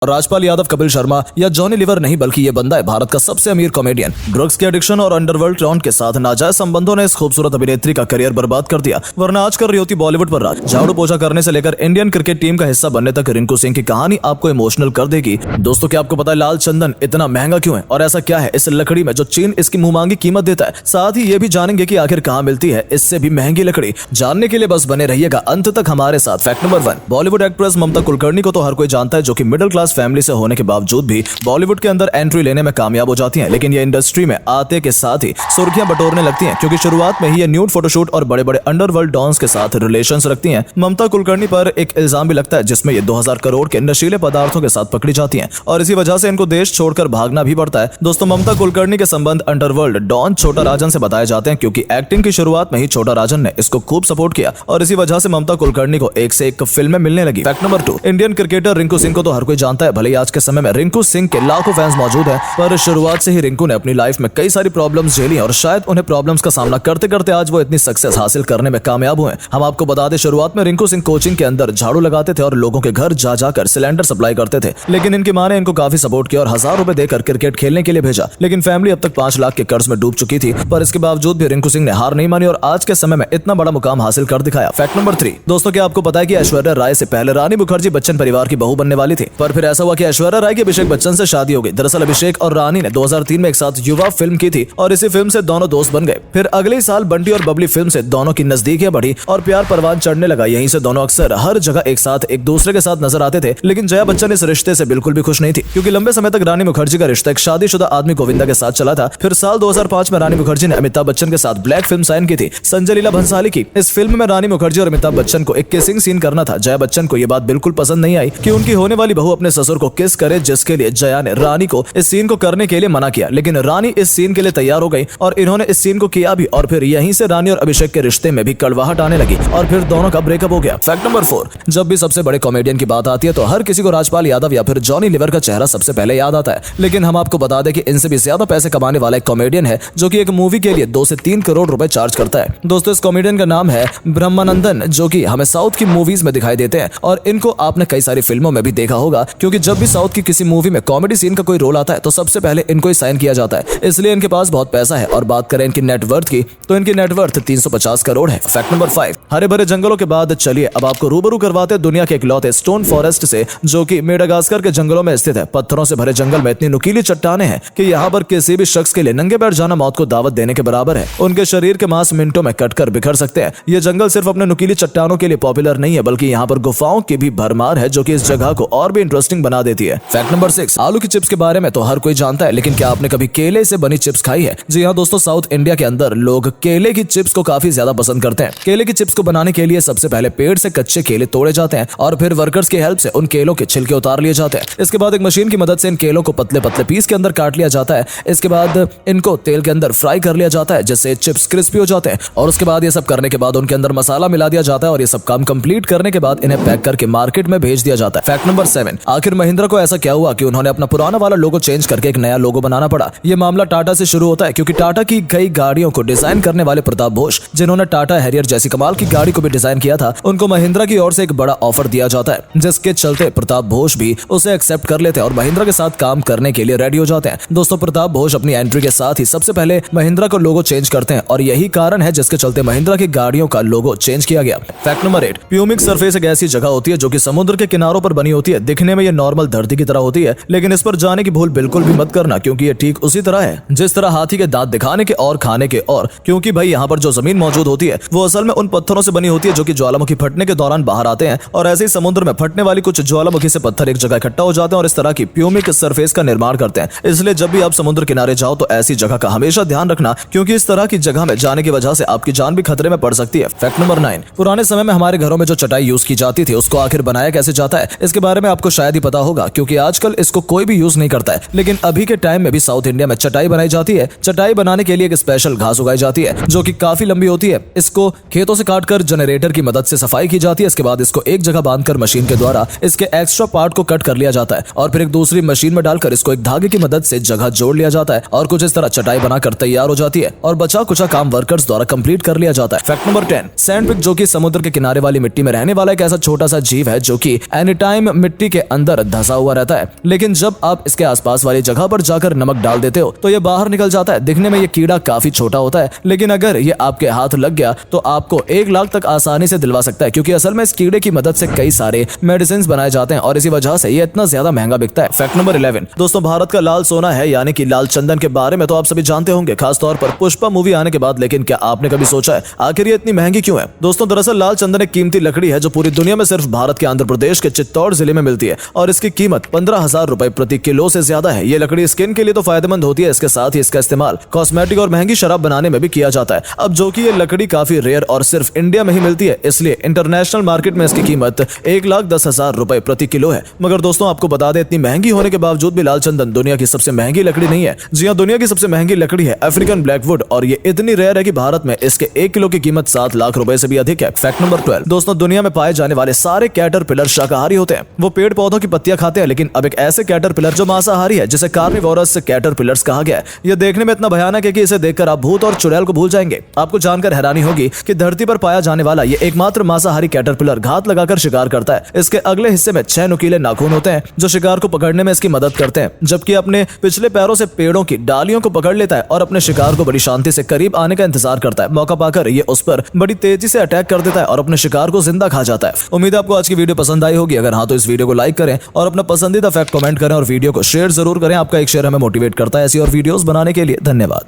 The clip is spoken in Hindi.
राजपाल यादव, कपिल शर्मा या जॉनी लीवर नहीं बल्कि ये बंदा है भारत का सबसे अमीर कॉमेडियन। ड्रग्स के एडिक्शन और अंडरवर्ल्ड टॉन्ट के साथ नाजायज संबंधों ने इस खूबसूरत अभिनेत्री का करियर बर्बाद कर दिया, वरना आज कर रही होती बॉलीवुड पर राज। झाड़ू पोछा करने से लेकर इंडियन क्रिकेट टीम का हिस्सा बनने तक रिंकू सिंह की कहानी आपको इमोशनल कर देगी। दोस्तों, क्या आपको पता है लाल चंदन इतना महंगा क्यों है और ऐसा क्या है इस लकड़ी में जो चीन इसकी मुंहमांगी कीमत देता है। साथ ही ये भी जानेंगे कि आखिर कहाँ मिलती है इससे भी महंगी लकड़ी। जानने के लिए बस बने रहिएगा अंत तक हमारे साथ। फैक्ट नंबर 1, बॉलीवुड एक्ट्रेस ममता कुलकर्णी को तो हर कोई जानता है, जो कि मिडिल क्लास फैमिली से होने के बावजूद भी बॉलीवुड के अंदर एंट्री लेने में कामयाब हो जाती हैं। लेकिन ये इंडस्ट्री में आते के साथ ही सुर्खियां बटोरने लगती हैं, क्योंकि शुरुआत में ही ये न्यूड फोटोशूट और बड़े बड़े अंडरवर्ल्ड डॉन्स के साथ रिलेशंस रखती हैं। ममता कुलकर्णी पर एक इल्जाम भी लगता है जिसमें ये 2000 करोड़ के नशीले पदार्थों के साथ पकड़ी जाती हैं और इसी वजह से इनको देश छोड़कर भागना भी पड़ता है। दोस्तों, ममता कुलकर्णी के संबंध अंडरवर्ल्ड डॉन छोटा राजन से बताए जाते हैं, क्योंकि एक्टिंग की शुरुआत में ही छोटा राजन ने इसको खूब सपोर्ट किया और इसी वजह से ममता कुलकर्णी को एक से एक फिल्में मिलने लगी। Fact number 2, Indian cricketer Rinku Singh को तो हर कोई जानता है। भले ही आज के समय में रिंकू सिंह के लाखों फैंस मौजूद हैं, पर शुरुआत से ही रिंकू ने अपनी लाइफ में कई सारी प्रॉब्लम्स झेली और शायद उन्हें प्रॉब्लम्स का सामना करते करते आज वो इतनी सक्सेस हासिल करने में कामयाब हुए। हम आपको बता दें, शुरुआत में रिंकू सिंह कोचिंग के अंदर झाड़ू लगाते थे और लोगों के घर जा जाकर सिलेंडर सप्लाई करते थे, लेकिन इनकी मां ने इनको काफी सपोर्ट किया और 1000 रुपए देकर क्रिकेट खेलने के लिए भेजा। लेकिन फैमिली अब तक 5 लाख के कर्ज में डूब चुकी थी, पर इसके बावजूद भी रिंकू सिंह ने हार नहीं मानी और आज के समय में इतना बड़ा मुकाम हासिल कर दिखाया। फैक्ट नंबर 3, दोस्तों, क्या आपको पता है कि ऐश्वर्या राय से पहले रानी मुखर्जी बच्चन परिवार की बहू बनने वाली थी, पर फिर ऐसा हुआ कि ऐश्वर्या राय की अभिषेक बच्चन से शादी हो गई। दरअसल अभिषेक और रानी ने 2003 में एक साथ युवा फिल्म की थी और इसी फिल्म से दोनों दोस्त बन गए। फिर अगले ही साल बंटी और बबली फिल्म से दोनों की नजदीकियां बढ़ी और प्यार परवान चढ़ने लगा। यहीं से दोनों अक्सर हर जगह एक साथ एक दूसरे के साथ नजर आते थे। लेकिन जया बच्चन इस रिश्ते से बिल्कुल भी खुश नहीं थी, क्योंकि लंबे समय तक रानी मुखर्जी का रिश्ता एक शादीशुदा आदमी गोविंदा के साथ चला था। फिर साल 2005 में रानी मुखर्जी ने अमिताभ बच्चन के साथ ब्लैक फिल्म साइन की थी, संजय लीला भंसाली की। इस फिल्म में रानी मुखर्जी और अमिताभ बच्चन को एक किसिंग सीन करना था। जया बच्चन को यह बात बिल्कुल पसंद नहीं आई कि उनकी होने वाली बहू अपने ससुर को किस करे, जिसके लिए जया ने रानी को इस सीन को करने के लिए मना किया। लेकिन रानी इस सीन के लिए तैयार हो गई और इन्होंने इस सीन को किया भी, और फिर यहीं से रानी और अभिषेक के रिश्ते में भी कड़वाहट आने लगी और फिर दोनों का ब्रेकअप हो गया। फैक्ट नंबर 4, जब भी सबसे बड़े कॉमेडियन की बात आती है तो हर किसी को राजपाल यादव या फिर जॉनी लीवर का चेहरा सबसे पहले याद आता है। लेकिन हम आपको बता दें कि इनसे भी ज्यादा पैसे कमाने वाला एक कॉमेडियन है, जो कि एक मूवी के लिए 2 से 3 करोड़ रुपए चार्ज करता है। दोस्तों, इस कॉमेडियन का नाम है ब्रह्मानंदन, जो कि हमें साउथ की मूवीज में दिखाई देते हैं और इनको आपने कई सारी फिल्मों में भी देखा होगा, क्योंकि जब भी साउथ की किसी मूवी में कॉमेडी सीन का कोई रोल आता है तो सबसे पहले इनको ही साइन किया जाता है, इसलिए इनके पास बहुत पैसा है। और बात करें इनकी नेटवर्थ की, तो इनकी नेटवर्थ 350 करोड़ है। फैक्ट नंबर 5, हरे भरे जंगलों के बाद चलिए अब आपको रूबरू करवाते हैं दुनिया के इकलौते स्टोन फॉरेस्ट से, जो कि मेडागास्कर के जंगलों में स्थित है। पत्थरों से भरे जंगल में इतनी नुकीली चट्टानें हैं कि यहाँ पर किसी भी शख्स के लिए नंगे पैर जाना मौत को दावत देने के बराबर है। उनके शरीर के मांस मिनटों में कटकर बिखर सकते हैं। ये जंगल सिर्फ अपने नुकीली चट्टानों के लिए पॉपुलर नहीं है, बल्कि यहाँ पर गुफाओं की भी भरमार है, जो कि इस जगह को और भी इंटरेस्टिंग बना देती है। फैक्ट नंबर 6, आलू की चिप्स के बारे में तो हर कोई जानता है, लेकिन क्या आपने कभी केले से बनी चिप्स खाई है? जी हाँ दोस्तों, साउथ इंडिया के अंदर लोग केले की चिप्स को काफी ज्यादा पसंद करते हैं। केले की चिप्स को बनाने के लिए सबसे पहले पेड़ से कच्चे केले तोड़े जाते हैं और फिर वर्कर्स की हेल्प से उन केलों के छिलके उतार लिए जाते हैं। इसके बाद एक मशीन की मदद से इन केलों को पतले पतले पीस के अंदर काट लिया जाता है। इसके बाद इनको तेल के अंदर फ्राई कर लिया जाता है, जिससे चिप्स क्रिस्पी हो जाते हैं। और उसके बाद ये सब करने के बाद उनके अंदर मसाला मिला दिया जाता है और ये सब काम कंप्लीट करने के बाद इन्हें पैक करके मार्केट में भेज दिया जाता है। फैक्ट नंबर 7, आखिर महिंद्रा को ऐसा क्या हुआ कि उन्होंने अपना पुराना वाला लोगो चेंज करके एक नया लोगो बनाना पड़ा? ये मामला टाटा से शुरू होता है, क्योंकि टाटा की कई गाड़ियों को डिजाइन करने वाले प्रताप घोष, जिन्होंने टाटा हैरियर जैसी कमाल की गाड़ी को भी डिजाइन किया था, उनको महिंद्रा की ओर से एक बड़ा ऑफर दिया जाता है, जिसके चलते प्रताप घोष भी उसे एक्सेप्ट कर लेते हैं और महिंद्रा के साथ काम करने के लिए रेडी हो जाते हैं। दोस्तों, प्रताप घोष अपनी एंट्री के साथ ही सबसे पहले महिंद्रा का लोगो चेंज करते हैं और यही कारण है जिसके चलते महिंद्रा की गाड़ियों का लोगो चेंज किया गया। फैक्ट नंबर 8, प्यूमिक सरफेस एक ऐसी जगह होती है जो कि समुद्र के किनारों पर बनी होती है। दिखने में ये नॉर्मल धरती की तरह होती है, लेकिन इस पर जाने की भूल बिल्कुल भी मत करना, क्योंकि ये ठीक उसी तरह है जिस तरह हाथी के दांत दिखाने के और खाने के और, क्योंकि भाई यहाँ पर जो जमीन मौजूद होती है वो असल में उन पत्थरों से बनी होती है जो कि ज्वालामुखी फटने के दौरान बाहर आते हैं, और ऐसे ही समुद्र में फटने वाली कुछ ज्वालामुखी से पत्थर एक जगह इकट्ठा हो जाते हैं और इस तरह की प्यूमिक सरफेस का निर्माण करते हैं। इसलिए जब भी आप समुद्र किनारे जाओ तो ऐसी जगह का हमेशा ध्यान रखना, क्योंकि इस तरह की जगह में जाने की वजह से आपकी जान भी खतरे में पड़ सकती है। फैक्ट नंबर 9, पुराने समय में हमारे घरों में जो चटाई यूज की जाती थी उसको आखिर बनाया कैसे जाता है, इसके बारे में आपको शायद ही पता होगा, क्योंकि आजकल इसको कोई भी यूज नहीं करता है। लेकिन अभी के टाइम में भी साउथ इंडिया में चटाई बनाई जाती है। चटाई बनाने के लिए एक स्पेशल घास उगाई जाती है जो कि काफी लंबी होती है। इसको खेतों से काटकर जनरेटर की मदद से सफाई की जाती है। इसके बाद इसको एक जगह बांधकर मशीन के द्वारा इसके एक्स्ट्रा पार्ट को कट कर लिया जाता है और फिर एक दूसरी मशीन में डालकर इसको एक धागे की मदद से जगह जोड़ लिया जाता है और कुछ इस तरह चटाई बनाकर तैयार हो जाती है और बचा कुचा काम वर्कर्स द्वारा कंप्लीट कर लिया जाता है। फैक्ट नंबर 10, सैंडपिक, जो कि समुद्र के किनारे वाली मिट्टी में रहने वाला एक ऐसा छोटा सा जीव है जो कि एनी टाइम मिट्टी के अंदर अंदर धंसा हुआ रहता है, लेकिन जब आप इसके आसपास वाली जगह पर जाकर नमक डाल देते हो तो ये बाहर निकल जाता है। दिखने में ये कीड़ा काफी छोटा होता है, लेकिन अगर ये आपके हाथ लग गया तो आपको 1 लाख तक आसानी से दिलवा सकता है, क्योंकि असल में इस कीड़े की मदद से कई सारे मेडिसिन बनाए जाते हैं और इसी वजह से ये इतना ज्यादा महंगा बिकता है। फैक्ट नंबर 11 दोस्तों, भारत का लाल सोना है यानी कि लाल चंदन के बारे में तो आप सभी जानते होंगे, खासतौर पर पुष्पा मूवी आने के बाद। लेकिन क्या आपने कभी सोचा है आखिर ये इतनी महंगी क्यों है? दोस्तों, दरअसल लाल चंदन एक कीमती लकड़ी है जो पूरी दुनिया में सिर्फ भारत के आंध्र प्रदेश के चित्तौड़ जिले में मिलती है और इसकी कीमत 15,000 रुपए प्रति किलो से ज्यादा है। ये लकड़ी स्किन के लिए तो फायदेमंद होती है, इसके साथ ही इसका इस्तेमाल कॉस्मेटिक और महंगी शराब बनाने में भी किया जाता है। अब जो कि ये लकड़ी काफी रेयर और सिर्फ इंडिया में ही मिलती है, इसलिए इंटरनेशनल मार्केट में इसकी कीमत 1,10,000 रुपए प्रति किलो है। मगर दोस्तों, आपको बता दें, इतनी महंगी होने के बावजूद भी लाल चंदन दुनिया की सबसे महंगी लकड़ी नहीं है। जी हाँ, दुनिया की सबसे महंगी लकड़ी है अफ्रीकन ब्लैकवुड और ये इतनी रेयर है कि भारत में इसके 1 किलो की कीमत 7 लाख रुपए से भी अधिक है। फैक्ट नंबर 12 दोस्तों, दुनिया में पाए जाने वाले सारे कैटरपिलर शाकाहारी होते हैं। वो पेड़ पौधों की पत्तियां खाते हैं, लेकिन अब एक ऐसे कैटरपिलर जो मांसाहारी है जिसे कार्निवोरस कैटरपिलर्स कहा गया है। यह देखने में इतना भयानक है कि इसे देखकर आप भूत और चुड़ैल को भूल जाएंगे। आपको जानकर हैरानी होगी कि धरती पर पाया जाने वाला ये एकमात्र मांसाहारी कैटरपिलर घात लगाकर शिकार करता है। इसके अगले हिस्से में 6 नुकीले नाखून होते हैं जो शिकार को पकड़ने में इसकी मदद करते हैं, जबकि अपने पिछले पैरों से पेड़ों की डालियों को पकड़ लेता है और अपने शिकार को बड़ी शांति से करीब आने का इंतजार करता है। मौका पाकर ये उस पर बड़ी तेजी से अटैक कर देता है और अपने शिकार को जिंदा खा जाता है। उम्मीद है आपको आज की वीडियो पसंद आई होगी। अगर हाँ तो इस वीडियो को लाइक करें और अपना पसंदीदा फैक्ट कमेंट करें और वीडियो को शेयर जरूर करें। आपका एक शेयर हमें मोटिवेट करता है ऐसी और वीडियोस बनाने के लिए। धन्यवाद।